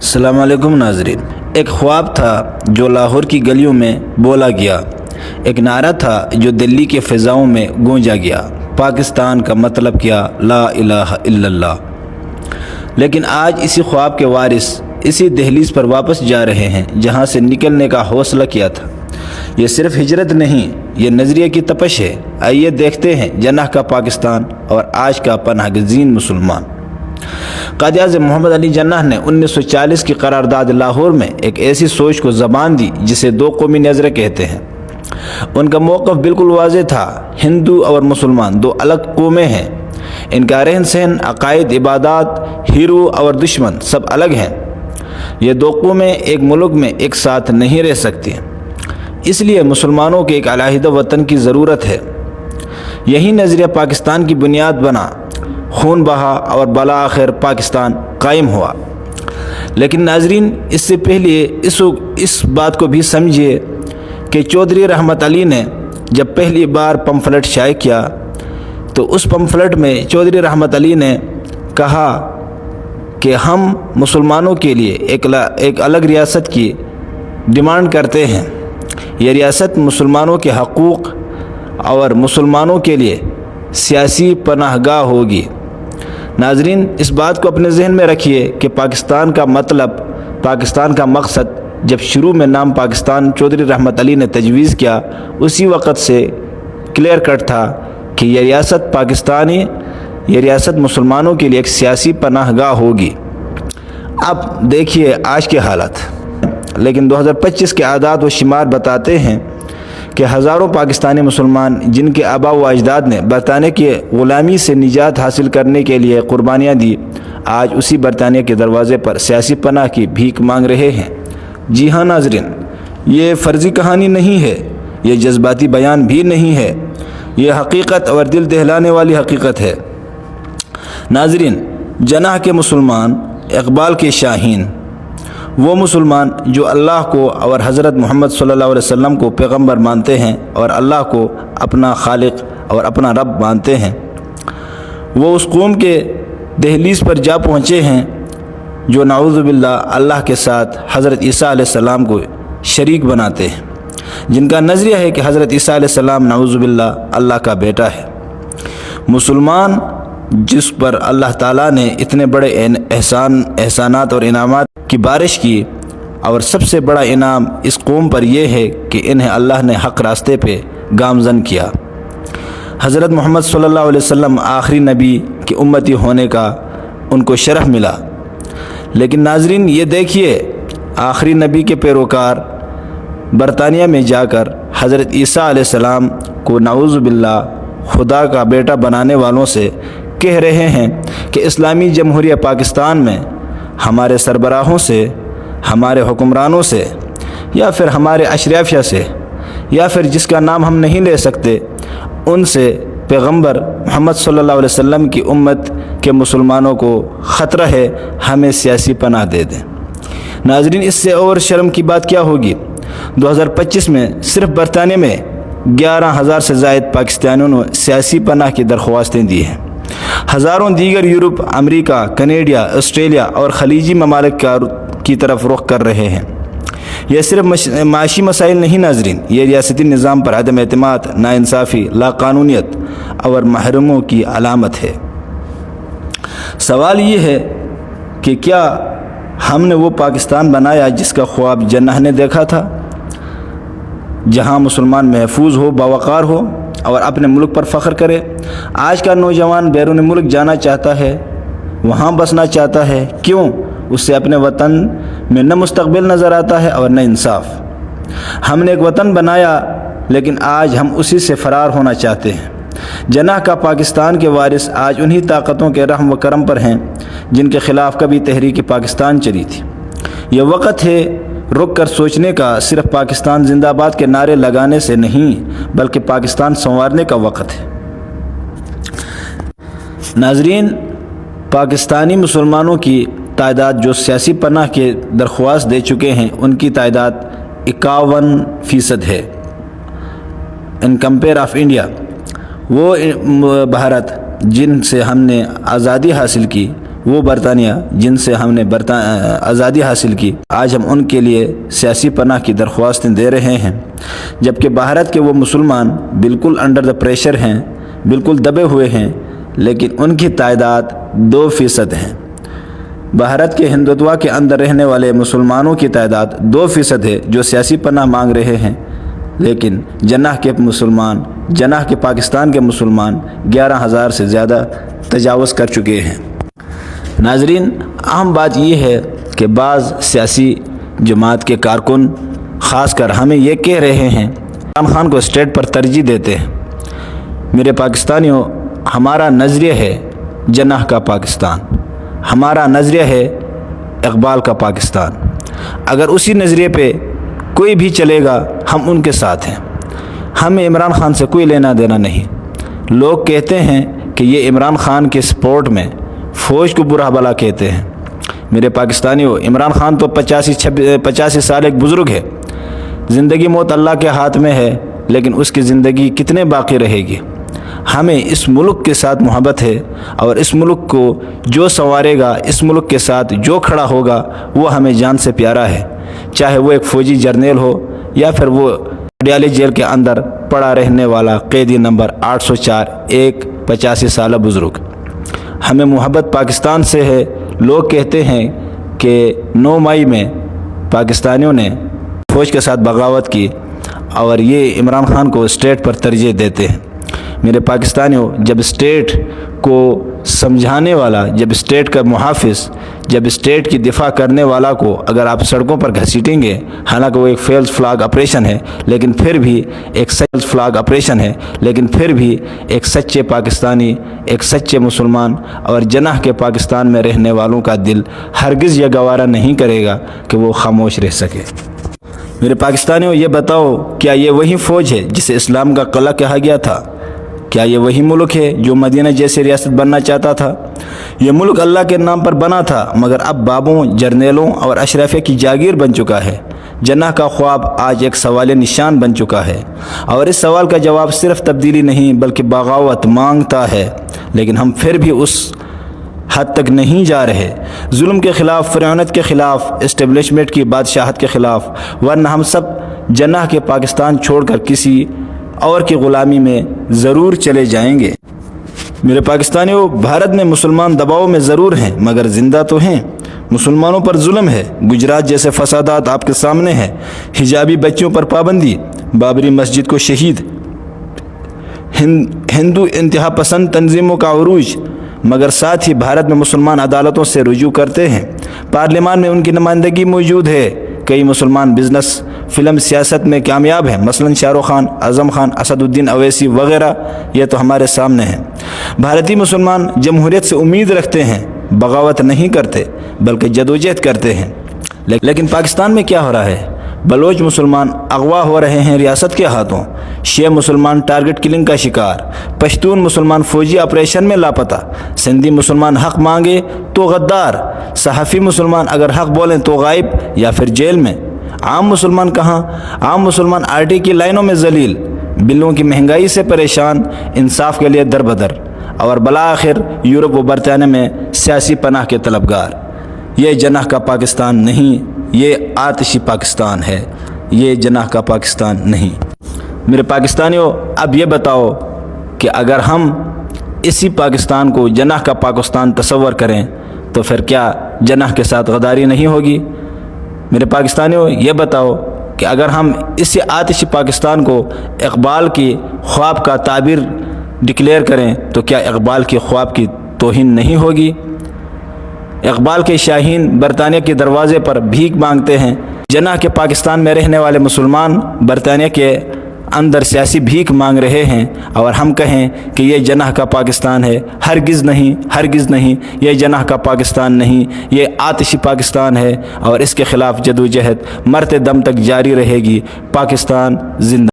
السلام علیکم ناظرین۔ ایک خواب تھا جو لاہور کی گلیوں میں بولا گیا، ایک نعرہ تھا جو دلی کے فضاؤں میں گونجا گیا، پاکستان کا مطلب کیا، لا الہ الا اللہ۔ لیکن آج اسی خواب کے وارث اسی دہلیز پر واپس جا رہے ہیں جہاں سے نکلنے کا حوصلہ کیا تھا۔ یہ صرف ہجرت نہیں، یہ نظریے کی تپش ہے۔ آئیے دیکھتے ہیں جناح کا پاکستان اور آج کا پناہ گزین مسلمان۔ قائد اعظم محمد علی جناح نے 1940 کی قرارداد لاہور میں ایک ایسی سوچ کو زبان دی جسے دو قومی نظریں کہتے ہیں۔ ان کا موقف بالکل واضح تھا، ہندو اور مسلمان دو الگ قومیں ہیں، ان کا رہن سہن، عقائد، عبادات، ہیرو اور دشمن سب الگ ہیں۔ یہ دو قومیں ایک ملک میں ایک ساتھ نہیں رہ سکتی، اس لیے مسلمانوں کے ایک علیحدہ وطن کی ضرورت ہے۔ یہی نظریہ پاکستان کی بنیاد بنا، خون بہا اور بالآخر پاکستان قائم ہوا۔ لیکن ناظرین، اس سے پہلے اس بات کو بھی سمجھیے کہ چودھری رحمت علی نے جب پہلی بار پمفلٹ شائع کیا تو اس پمفلٹ میں چودھری رحمت علی نے کہا کہ ہم مسلمانوں کے لیے ایک الگ ریاست کی ڈیمانڈ کرتے ہیں۔ یہ ریاست مسلمانوں کے حقوق اور مسلمانوں کے لیے سیاسی پناہ گاہ ہوگی۔ ناظرین، اس بات کو اپنے ذہن میں رکھیے کہ پاکستان کا مطلب، پاکستان کا مقصد جب شروع میں نام پاکستان چودھری رحمت علی نے تجویز کیا، اسی وقت سے کلیئر کٹ تھا کہ یہ ریاست مسلمانوں کے لیے ایک سیاسی پناہ گاہ ہوگی۔ اب دیکھیے آج کے حالات۔ لیکن 2025 کے اعداد و شمار بتاتے ہیں کہ ہزاروں پاکستانی مسلمان جن کے آباء و اجداد نے برطانیہ کی غلامی سے نجات حاصل کرنے کے لیے قربانیاں دی، آج اسی برطانیہ کے دروازے پر سیاسی پناہ کی بھیک مانگ رہے ہیں۔ جی ہاں ناظرین، یہ فرضی کہانی نہیں ہے، یہ جذباتی بیان بھی نہیں ہے، یہ حقیقت اور دل دہلانے والی حقیقت ہے۔ ناظرین، جناح کے مسلمان، اقبال کے شاہین، وہ مسلمان جو اللہ کو اور حضرت محمد صلی اللہ علیہ وسلم کو پیغمبر مانتے ہیں اور اللہ کو اپنا خالق اور اپنا رب مانتے ہیں، وہ اس قوم کے دہلیز پر جا پہنچے ہیں جو نعوذ باللہ اللہ کے ساتھ حضرت عیسیٰ علیہ السلام کو شریک بناتے ہیں، جن کا نظریہ ہے کہ حضرت عیسیٰ علیہ السلام نعوذ باللہ اللہ کا بیٹا ہے۔ مسلمان جس پر اللہ تعالیٰ نے اتنے بڑے احسانات اور انعامات کی بارش کی، اور سب سے بڑا انعام اس قوم پر یہ ہے کہ انہیں اللہ نے حق راستے پہ گامزن کیا۔ حضرت محمد صلی اللہ علیہ وسلم آخری نبی کی امتی ہونے کا ان کو شرف ملا۔ لیکن ناظرین، یہ دیکھیے، آخری نبی کے پیروکار برطانیہ میں جا کر حضرت عیسیٰ علیہ السلام کو نعوذ باللہ خدا کا بیٹا بنانے والوں سے کہہ رہے ہیں کہ اسلامی جمہوریہ پاکستان میں ہمارے سربراہوں سے، ہمارے حکمرانوں سے، یا پھر ہمارے اشرافیہ سے، یا پھر جس کا نام ہم نہیں لے سکتے، ان سے پیغمبر محمد صلی اللہ علیہ وسلم کی امت کے مسلمانوں کو خطرہ ہے، ہمیں سیاسی پناہ دے دیں۔ ناظرین، اس سے اور شرم کی بات کیا ہوگی؟ 2025 میں صرف برطانیہ میں 11,000 سے زائد پاکستانیوں نے سیاسی پناہ کی درخواستیں دی ہیں۔ ہزاروں دیگر یورپ، امریکہ، کینیڈا، آسٹریلیا اور خلیجی ممالک کی طرف رخ کر رہے ہیں۔ یہ صرف معاشی مسائل نہیں ناظرین، یہ ریاستی نظام پر عدم اعتماد، ناانصافی، لاقانونیت اور محروموں کی علامت ہے۔ سوال یہ ہے کہ کیا ہم نے وہ پاکستان بنایا جس کا خواب جناح نے دیکھا تھا، جہاں مسلمان محفوظ ہو، باوقار ہو اور اپنے ملک پر فخر کرے؟ آج کا نوجوان بیرون ملک جانا چاہتا ہے، وہاں بسنا چاہتا ہے، کیوں؟ اس سے اپنے وطن میں نہ مستقبل نظر آتا ہے اور نہ انصاف۔ ہم نے ایک وطن بنایا، لیکن آج ہم اسی سے فرار ہونا چاہتے ہیں۔ جناح کا پاکستان کے وارث آج انہی طاقتوں کے رحم و کرم پر ہیں جن کے خلاف کبھی تحریک پاکستان چلی تھی۔ یہ وقت ہے رک کر سوچنے کا، صرف پاکستان زندہ باد کے نعرے لگانے سے نہیں بلکہ پاکستان سنوارنے کا وقت ہے۔ ناظرین، پاکستانی مسلمانوں کی تعداد جو سیاسی پناہ کے درخواست دے چکے ہیں، ان کی تعداد 51% ہے ان کمپیئر آف انڈیا۔ وہ بھارت جن سے ہم نے آزادی حاصل کی، وہ برطانیہ جن سے ہم نے آزادی حاصل کی، آج ہم ان کے لیے سیاسی پناہ کی درخواستیں دے رہے ہیں، جبکہ بھارت کے وہ مسلمان بالکل انڈر دا پریشر ہیں، بالکل دبے ہوئے ہیں، لیکن ان کی تعداد 2% ہیں۔ بھارت کے ہندوتوا کے اندر رہنے والے مسلمانوں کی تعداد 2% ہے جو سیاسی پناہ مانگ رہے ہیں، لیکن جناح کے پاکستان کے مسلمان 11,000 سے زیادہ تجاوز کر چکے ہیں۔ ناظرین، اہم بات یہ ہے کہ بعض سیاسی جماعت کے کارکن خاص کر ہمیں یہ کہہ رہے ہیں عمران خان کو اسٹیٹ پر ترجیح دیتے ہیں۔ میرے پاکستانیوں، ہمارا نظریہ ہے جناح کا پاکستان، ہمارا نظریہ ہے اقبال کا پاکستان۔ اگر اسی نظریے پہ کوئی بھی چلے گا ہم ان کے ساتھ ہیں، ہمیں عمران خان سے کوئی لینا دینا نہیں۔ لوگ کہتے ہیں کہ یہ عمران خان کے سپورٹ میں فوج کو برا بھلا کہتے ہیں۔ میرے پاکستانیوں، عمران خان تو 85 سال ایک بزرگ ہے، زندگی موت اللہ کے ہاتھ میں ہے، لیکن اس کی زندگی کتنے باقی رہے گی۔ ہمیں اس ملک کے ساتھ محبت ہے، اور اس ملک کو جو سنوارے گا، اس ملک کے ساتھ جو کھڑا ہوگا، وہ ہمیں جان سے پیارا ہے، چاہے وہ ایک فوجی جرنیل ہو یا پھر وہ پٹیالہ جیل کے اندر پڑا رہنے والا قیدی نمبر 804 ایک 85 سالہ بزرگ۔ ہمیں محبت پاکستان سے ہے۔ لوگ کہتے ہیں کہ 9 مئی میں پاکستانیوں نے فوج کے ساتھ بغاوت کی، اور یہ عمران خان کو اسٹیٹ پر ترجیح دیتے ہیں۔ میرے پاکستانیوں، جب اسٹیٹ کو سمجھانے والا، جب اسٹیٹ کا محافظ، جب اسٹیٹ کی دفاع کرنے والا کو اگر آپ سڑکوں پر گھسیٹیں گے، حالانکہ وہ ایک فیلز فلاگ آپریشن ہے، لیکن پھر بھی ایک سچے پاکستانی، ایک سچے مسلمان اور جناح کے پاکستان میں رہنے والوں کا دل ہرگز یہ گوارا نہیں کرے گا کہ وہ خاموش رہ سکے۔ میرے پاکستانیوں، یہ بتاؤ، کیا یہ وہی فوج ہے جسے اسلام کا قلعہ کہا گیا تھا؟ کیا یہ وہی ملک ہے جو مدینہ جیسے ریاست بننا چاہتا تھا؟ یہ ملک اللہ کے نام پر بنا تھا، مگر اب بابوں، جرنیلوں اور اشرافیہ کی جاگیر بن چکا ہے۔ جناح کا خواب آج ایک سوال نشان بن چکا ہے، اور اس سوال کا جواب صرف تبدیلی نہیں بلکہ بغاوت مانگتا ہے، لیکن ہم پھر بھی اس حد تک نہیں جا رہے۔ ظلم کے خلاف، فرعونیت کے خلاف، اسٹیبلشمنٹ کی بادشاہت کے خلاف، ورنہ ہم سب جناح کے پاکستان چھوڑ کر کسی اور کی غلامی میں ضرور چلے جائیں گے۔ میرے پاکستانیوں، بھارت میں مسلمان دباؤ میں ضرور ہیں مگر زندہ تو ہیں۔ مسلمانوں پر ظلم ہے، گجرات جیسے فسادات آپ کے سامنے ہیں، حجابی بچیوں پر پابندی، بابری مسجد کو شہید، ہندو انتہا پسند تنظیموں کا عروج، مگر ساتھ ہی بھارت میں مسلمان عدالتوں سے رجوع کرتے ہیں، پارلیمان میں ان کی نمائندگی موجود ہے۔ کئی مسلمان بزنس، فلم، سیاست میں کامیاب ہیں، مثلا شاہ رخ خان، اعظم خان، اسد الدین اویسی وغیرہ، یہ تو ہمارے سامنے ہیں۔ بھارتی مسلمان جمہوریت سے امید رکھتے ہیں، بغاوت نہیں کرتے بلکہ جدوجہد کرتے ہیں۔ لیکن پاکستان میں کیا ہو رہا ہے؟ بلوچ مسلمان اغوا ہو رہے ہیں ریاست کے ہاتھوں، شیعہ مسلمان ٹارگٹ کلنگ کا شکار، پشتون مسلمان فوجی آپریشن میں لاپتہ، سندھی مسلمان حق مانگے تو غدار، صحافی مسلمان اگر حق بولیں تو غائب یا پھر جیل میں۔ عام مسلمان کہاں؟ عام مسلمان RT کی لائنوں میں ذلیل، بلوں کی مہنگائی سے پریشان، انصاف کے لیے در بدر، اور بالآخر یورپ و برطانیہ میں سیاسی پناہ کے طلبگار۔ یہ جناح کا پاکستان نہیں، یہ آتشی پاکستان ہے، یہ جناح کا پاکستان نہیں۔ میرے پاکستانیوں، اب یہ بتاؤ کہ اگر ہم اسی پاکستان کو جناح کا پاکستان تصور کریں تو پھر کیا جناح کے ساتھ غداری نہیں ہوگی؟ میرے پاکستانیوں، یہ بتاؤ کہ اگر ہم اسی آتشی پاکستان کو اقبال کی خواب کا تعبیر ڈکلیئر کریں تو کیا اقبال کے خواب کی توہین نہیں ہوگی؟ اقبال کے شاہین برطانیہ کے دروازے پر بھیک مانگتے ہیں، جناح کے پاکستان میں رہنے والے مسلمان برطانیہ کے اندر سیاسی بھیک مانگ رہے ہیں، اور ہم کہیں کہ یہ جناح کا پاکستان ہے؟ ہرگز نہیں، ہرگز نہیں، یہ جناح کا پاکستان نہیں، یہ آتشی پاکستان ہے، اور اس کے خلاف جدوجہد مرتے دم تک جاری رہے گی۔ پاکستان زندہ۔